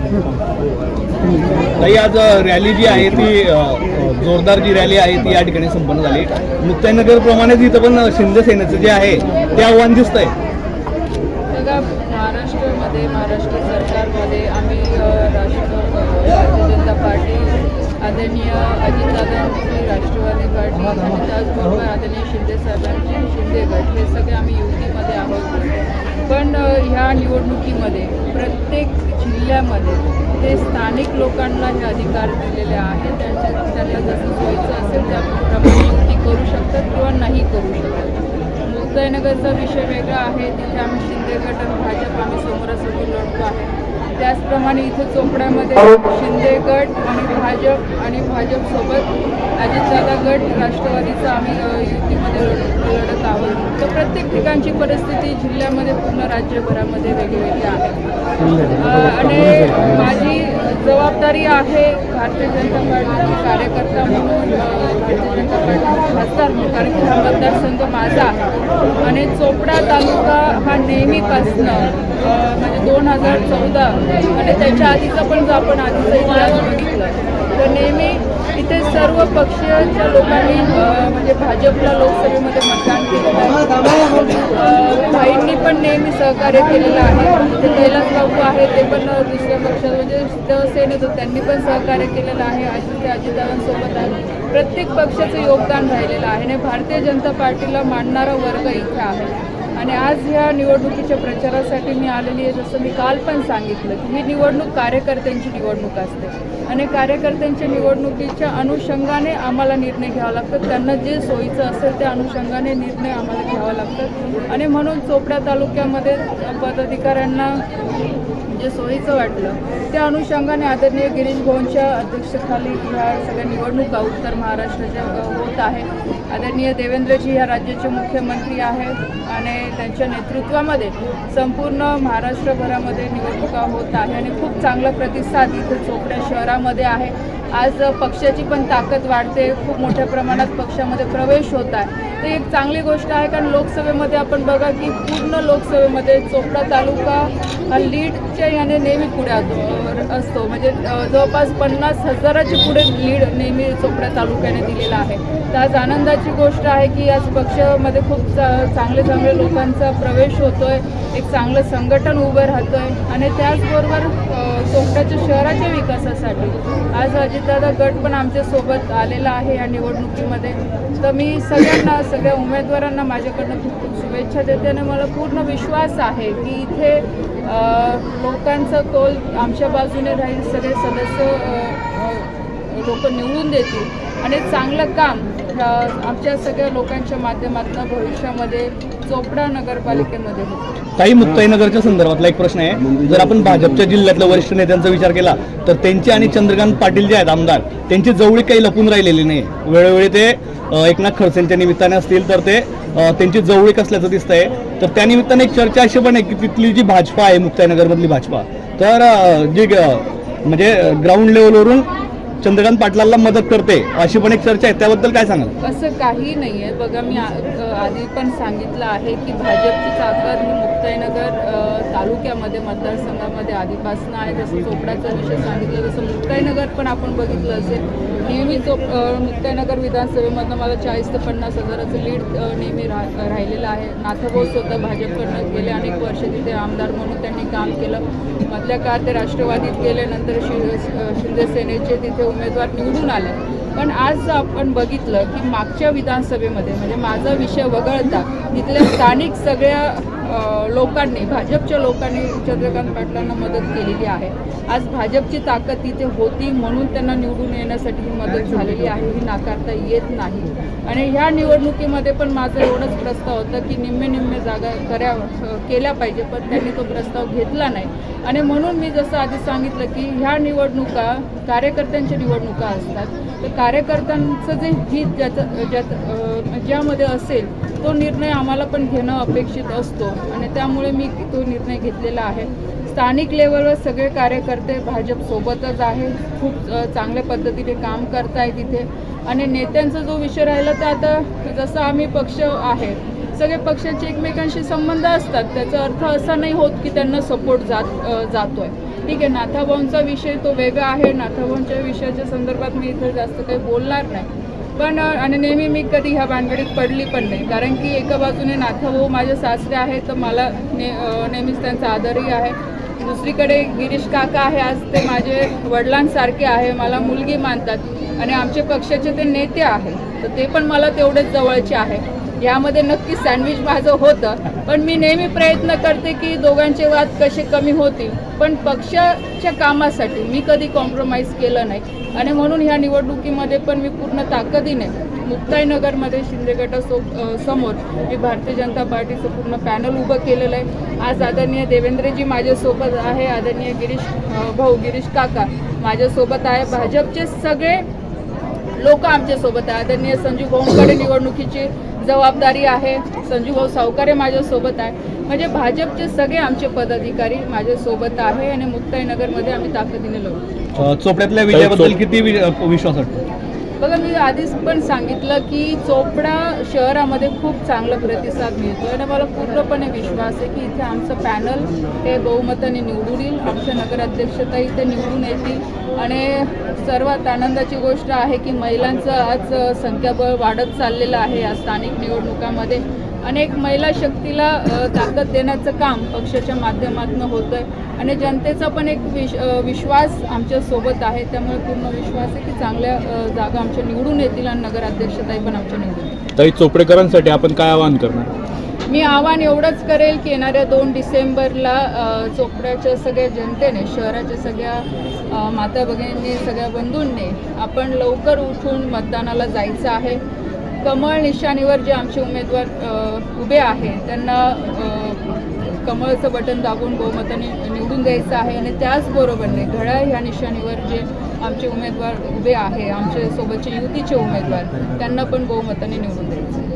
ताई, आज रॅली जी आहे ती जोरदार जी रॅली आहे ती या ठिकाणी संपन्न झाली. मुक्ताईनगर प्रमाणेच इथं पण शिंदे सेनेचं जे आहे ते आव्हान दिसतंय. बघा, महाराष्ट्रामध्ये महाराष्ट्र सरकारमध्ये आम्ही भारतीय जनता पार्टी, आदरणीय अजितदादांची राष्ट्रवादी पार्टी आणि त्याचबरोबर आदरणीय शिंदे साहेबांची शिंदे गट, हे सगळे आम्ही युतीमध्ये आहोत. पण ह्या निवडणुकीमध्ये प्रत्येक जिल्ह्यामध्ये ते स्थानिक लोकांना हे अधिकार दिलेले आहेत. त्यांना जसं सोयीचं असेल त्याप्रमाणे युती करू शकतात किंवा नाही करू शकतात. मुक्ताईनगरचा विषय वेगळा आहे, तिथे आम्ही शिंदे गट आणि भाजप आम्ही समोरासमोर लढतो आहे. त्याचप्रमाणे इथं चोपड्यामध्ये शिंदे गट आणि भाजपसोबत अजितदादा गट राष्ट्रवादीचा आम्ही युतीमध्ये लढत आहोत. तर प्रत्येक ठिकाणची परिस्थिती जिल्ह्यामध्ये पूर्ण राज्यभरामध्ये वेगवेगळी आहे आणि माझी जबाबदारी आहे भारतीय जनता पार्टीची कार्यकर्ता म्हणून, भारतीय जनता पार्टीचे खासदार म्हणून, कारण की हा मतदारसंघ माझा आहे आणि चोपडा तालुका हा नेहमीपासनं म्हणजे 2014 आणि त्याच्या आधीचा पण जो आपण आधीचा इतिहास बघितला तर नेहमी इथे सर्व पक्षाच्या लोकांनी म्हणजे भाजपला लोकसभेमध्ये मतदान केलेलं आहे. भाईंनी पण नेहमी सहकार्य केलेलं आहे. ते कैलास बाबू आहे ते पण दुसऱ्या पक्षात म्हणजे शिवसेनेत त्यांनी पण सहकार्य केलेलं आहे. अजितदादांसोबत आहे. प्रत्येक पक्षाचं योगदान राहिलेलं आहे आणि भारतीय जनता पार्टीला मानणारा वर्ग इथे आहे. आणि आज ह्या निवडणुकीच्या प्रचारासाठी मी आलेली आहे. जसं मी काल पण सांगितलं की ही निवडणूक कार्यकर्त्यांची निवडणूक असते आणि कार्यकर्त्यांच्या निवडणुकीच्या अनुषंगाने आम्हाला निर्णय घ्यावा लागतात. त्यांना जे सोयीचं असेल त्या अनुषंगाने निर्णय आम्हाला घ्यावा लागतात आणि म्हणून चोपडा तालुक्यामध्ये पदाधिकाऱ्यांना जे सोयीचं वाटलं त्या अनुषंगाने आदरणीय गिरीश भाऊंच्या अध्यक्षतेखाली ह्या सगळ्या निवडणुका उत्तर महाराष्ट्राच्या होत आहे. आदरणीय देवेंद्रजी ह्या राज्याचे मुख्यमंत्री आहेत आणि त्यांच्या नेतृत्वामध्ये संपूर्ण महाराष्ट्रभरामध्ये निवडणुका होत आहे आणि खूप चांगला प्रतिसाद इथे चोपड्या शहरामध्ये आहे. आज पक्षाची पण ताकद वाढते, खूप मोठ्या प्रमाणात पक्षामध्ये प्रवेश होत आहे. ते एक चांगली गोष्ट आहे कारण लोकसभेमध्ये आपण बघा की पूर्ण लोकसभेमध्ये चोपडा तालुका हा लीडच्या याने नेहमी पुढे असतो. म्हणजे जवळपास 50,000च्या पुढे लीड नेहमी चोपडा तालुक्याने दिलेला आहे. तर आज आनंदाची गोष्ट आहे की आज पक्षामध्ये खूप चांगले लोकांचा प्रवेश होतोय, एक चांगलं संघटन उभं राहतोय आणि त्याचबरोबर चोपड्याच्या शहराच्या विकासासाठी आज अजितदादा गट पण आमच्यासोबत आलेला आहे या निवडणुकीमध्ये. तर मी सगळ्या उमेदवारांना माझ्याकडनं खूप खूप शुभेच्छा देते आणि मला पूर्ण विश्वास आहे की इथे लोकांचा कौल आमच्या बाजूने राहील. सगळे सदस्य लोक निवडून देतील आणि चांगलं काम आमच्या सगळ्या लोकांच्या माध्यमातून भविष्यामध्ये चोपडा नगरपालिकेमध्ये होतं. काही मुक्ताईनगरच्या संदर्भातला एक प्रश्न आहे. जर आपण भाजपच्या जिल्ह्यातल्या वरिष्ठ नेत्यांचा विचार केला तर त्यांची आणि चंद्रकांत पाटील जे आहेत आमदार त्यांची जवळीक काही लपून राहिलेली नाही. वेळोवेळी ते एकनाथ खडसेंच्या निमित्ताने असतील तर ते त्यांची जवळीक असल्याचं दिसतंय. तर त्या निमित्ताने एक चर्चा अशी पण आहे की तिथली जी भाजपा आहे मुक्ताईनगरमधली भाजपा तर जी म्हणजे ग्राउंड लेवलवरून चंद्रकांत पाटलांना मदत करते अशी पण एक चर्चा आहे. त्याबद्दल काय सांगाल? असं काही नाही आहे. बघा, मी आधी पण सांगितलं आहे की भाजपची ताकद ही मुक्ताईनगर तालुक्यामध्ये मतदारसंघामध्ये आधीपासून आहे. जसं चोपडाचा विषय सांगितलं तसं मुक्ताईनगर पण आपण बघितलं असेल. नेहमी मुक्ताईनगर विधानसभेमधनं मला 40,000 ते 50,000चं लीड नेहमी राहिलेलं आहे. नाथभाऊ सुद्धा भाजपकडनं गेले अनेक वर्ष तिथे आमदार म्हणून त्यांनी काम केलं. मधल्या काळात ते राष्ट्रवादीत गेले, नंतर शिंदे सेनेचे तिथे उमेदवार निवडून आले. पण आज आपण बघितलं की मागच्या विधानसभेमध्ये म्हणजे माझा विषय वगळता तिथल्या स्थानिक सगळ्या लोकांनी, भाजपच्या लोकांनी चंद्रकांत पाटलांना मदत केलेली आहे. आज भाजपची ताकद तिथे होती म्हणून त्यांना निवडून येण्यासाठी ही मदत झालेली आहे, ही नाकारता येत नाही. आणि ह्या निवडणुकीमध्ये पण माझा एवढाच प्रस्ताव होता की निम्मे जागा केल्या पाहिजे, पण त्यांनी तो प्रस्ताव घेतला नाही. आणि म्हणून मी जसं आधी सांगितलं की ह्या निवडणुका कार्यकर्त्यांच्या निवडणुका असतात. तर कार्यकर्त्यांचं जे हित ज्यामध्ये असेल तो निर्णय आम्हाला पण घेणं अपेक्षित असतो आणि त्यामुळे मी तो निर्णय घेतलेला आहे. स्थानिक लेवलवर सगळे कार्यकर्ते भाजपसोबतच आहे, खूप चांगल्या पद्धतीने काम करतायत तिथे. आणि नेत्यांचा जो विषय राहिला तर आता जसं आम्ही पक्ष आहे, सगळे पक्षांचे एकमेकांशी संबंध असतात. त्याचा अर्थ असा नाही होत की त्यांना सपोर्ट जातोय. ठीक आहे, नाथाभाऊंचा विषय तो वेगळा आहे. नाथाभाऊंच्या विषयाच्या संदर्भात मी इथं जास्त काही बोलणार नाही. पण आणि नेहमी मी कधी ह्या भानगडीत पडली पण नाही, कारण की एका बाजूने नाथाभाऊ माझे सासरे आहे, तर मला नेहमीच त्यांचा आदरही आहे. दुसरीकडे गिरीश काका आहे, आज ते माझे वडिलांसारखे आहे, मला मुलगी मानतात आणि आमचे पक्षाचे ते नेते आहे, तर ते पण मला तेवढेच जवळचे आहे. यामध्ये नक्की सँडविच माझं होतं, पण मी नेहमी प्रयत्न करते की दोघांचे वाद कसे कमी होतील, पण पक्षाच्या कामासाठी मी कधी कॉम्प्रोमाइज केलं नाही. आणि म्हणून ह्या निवडणुकीमध्ये पण मी पूर्ण ताकदीने मुक्ताईनगरमध्ये शिंदे समोर मी भारतीय जनता पार्टीचं पूर्ण पॅनल उभं केलेलं आहे. आज आदरणीय देवेंद्रजी माझ्यासोबत आहे, आदरणीय गिरीश काका माझ्यासोबत आहे, भाजपचे सगळे लोक आमच्यासोबत आहे. आदरणीय संजू भाऊंकडे निवडणुकीची जबाबदारी आहे, संजू भाऊ सावकारे माझ्यासोबत आहे. म्हणजे भाजपचे सगळे आमचे पदाधिकारी माझ्यासोबत आहे आणि मुक्ताईनगरमध्ये आम्ही ताकदीने लढू. चोपड्यातल्या विजयाबद्दल किती विश्वास वाटतो? बघा, मी आधीच पण सांगितलं की चोपडा शहरामध्ये खूप चांगला प्रतिसाद मिळतो आणि मला पूर्णपणे विश्वास आहे की इथे आमचं पॅनल हे बहुमताने निवडून येईल. आमच्या नगराध्यक्षताही इथे निवडून येतील आणि सर्वात आनंदाची गोष्ट आहे की महिलांचं आज संख्याबळ वाढत चाललेलं आहे. या स्थानिक निवडणुकामध्ये अनेक महिला शक्तीला ताकद देण्याचं काम पक्षाच्या माध्यमातून होतं आहे आणि जनतेचा पण एक विश्वास आमच्यासोबत आहे. त्यामुळे पूर्ण विश्वास आहे की चांगल्या जागा आमच्या निवडून येतील आणि नगराध्यक्षताही पण आमच्या निवडून येतील. ताई, चोपडेकरांसाठी आपण काय आवाहन करणार? मी आव्हान एवढंच करेल की येणाऱ्या 2 डिसेंबरला चोपड्याच्या सगळ्या जनतेने, शहराच्या सगळ्या माता भगिनींनी, सगळ्या बंधूंनी आपण लवकर उठून मतदानाला जायचं आहे. कमळ निशाणीवर जे आमचे उमेदवार उभे आहेत त्यांना कमळचं बटन दाबून बहुमताने निवडून द्यायचं आहे आणि त्याचबरोबरने घड्याळ ह्या निशाणीवर जे आमचे उमेदवार उभे आहे, आमच्या सोबतचे युतीचे उमेदवार, त्यांना पण बहुमताने निवडून द्यायचं.